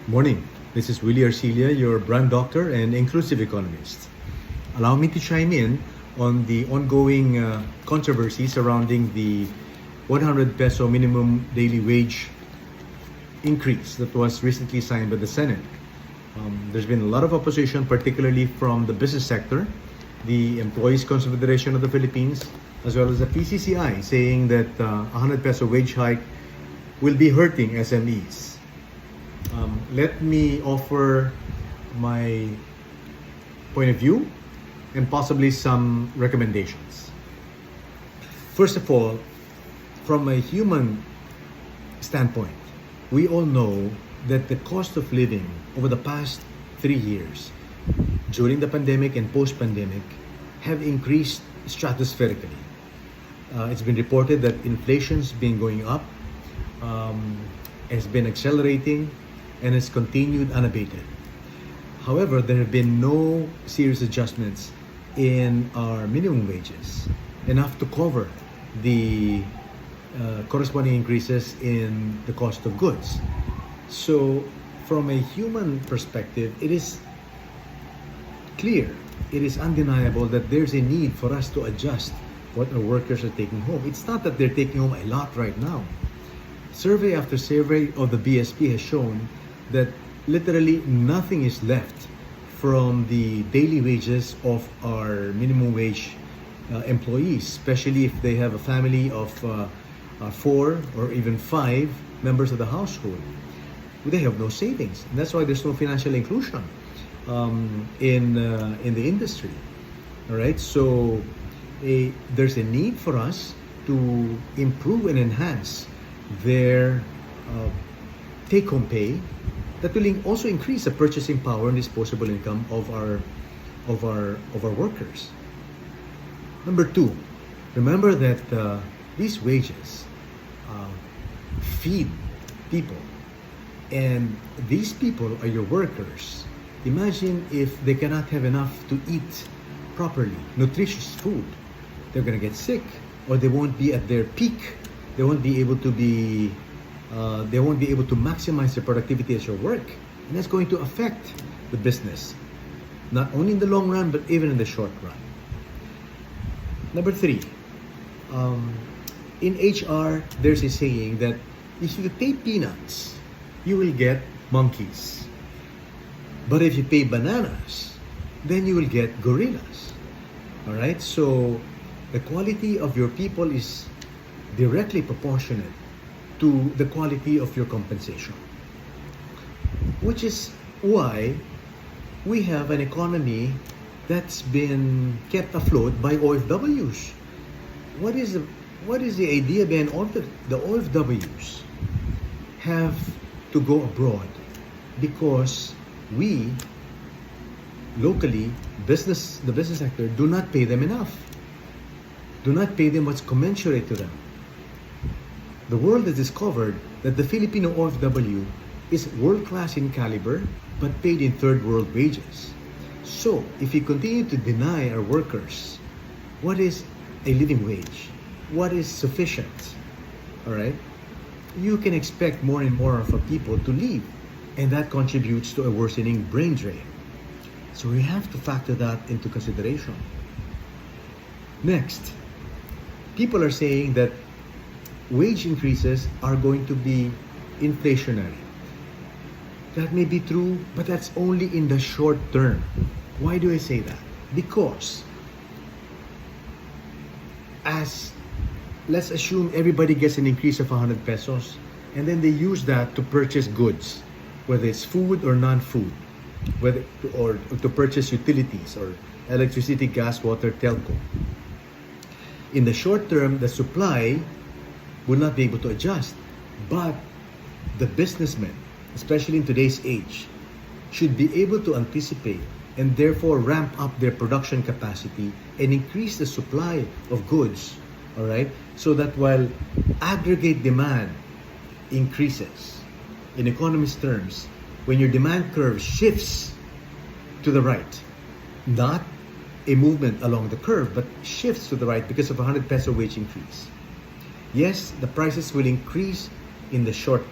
Morning. This is Willy Arcilla, your brand doctor and inclusive economist. Allow me to chime in on the ongoing controversy surrounding the 100 peso minimum daily wage increase that was recently signed by the Senate. There's been a lot of opposition, particularly from the business sector, the Employees Confederation of the Philippines, as well as the PCCI, saying that 100 peso wage hike will be hurting SMEs. Let me offer my point of view and possibly some recommendations. First of all, from a human standpoint, we all know that the cost of living over the past 3 years, during the pandemic and post-pandemic, have increased stratospherically. It's been reported that inflation's been going up, has been accelerating, and has continued unabated. However, there have been no serious adjustments in our minimum wages, enough to cover the corresponding increases in the cost of goods. So, from a human perspective, it is clear, it is undeniable that there's a need for us to adjust what our workers are taking home. It's not that they're taking home a lot right now. Survey after survey of the BSP has shown that literally nothing is left from the daily wages of our minimum wage employees, especially if they have a family of 4 or even 5 members of the household. They have no savings. And that's why there's no financial inclusion in the industry. All right, so there's a need for us to improve and enhance their take-home pay that will also increase the purchasing power and disposable income of our workers. Number 2, remember that these wages feed people, and these people are your workers. Imagine if they cannot have enough to eat properly, nutritious food. They're gonna get sick, or they won't be at their peak. They won't be able to maximize their productivity at your work, and that's going to affect the business, not only in the long run but even in the short run. Number 3, in HR, there's a saying that if you pay peanuts, you will get monkeys, but if you pay bananas, then you will get gorillas. All right, so the quality of your people is directly proportionate to the quality of your compensation, which is why we have an economy that's been kept afloat by OFWs. What is the idea behind all the OFWs have to go abroad? Because we locally, the business sector, do not pay them enough, do not pay them what's commensurate to them. The world has discovered that the Filipino OFW is world-class in caliber but paid in third world wages. So, if we continue to deny our workers what is a living wage, what is sufficient, all right, you can expect more and more of our people to leave, and that contributes to a worsening brain drain. So we have to factor that into consideration. Next, people are saying that wage increases are going to be inflationary. That may be true, but that's only in the short term. Why do I say that? Because let's assume everybody gets an increase of 100 pesos, and then they use that to purchase goods, whether it's food or non-food, or to purchase utilities or electricity, gas, water, telco. In the short term, the supply will not be able to adjust, but the businessmen, especially in today's age, should be able to anticipate and therefore ramp up their production capacity and increase the supply of goods, all right, so that while aggregate demand increases, in economist terms, when your demand curve shifts to the right, not a movement along the curve, but shifts to the right because of a 100 peso wage increase, yes, the prices will increase in the short term.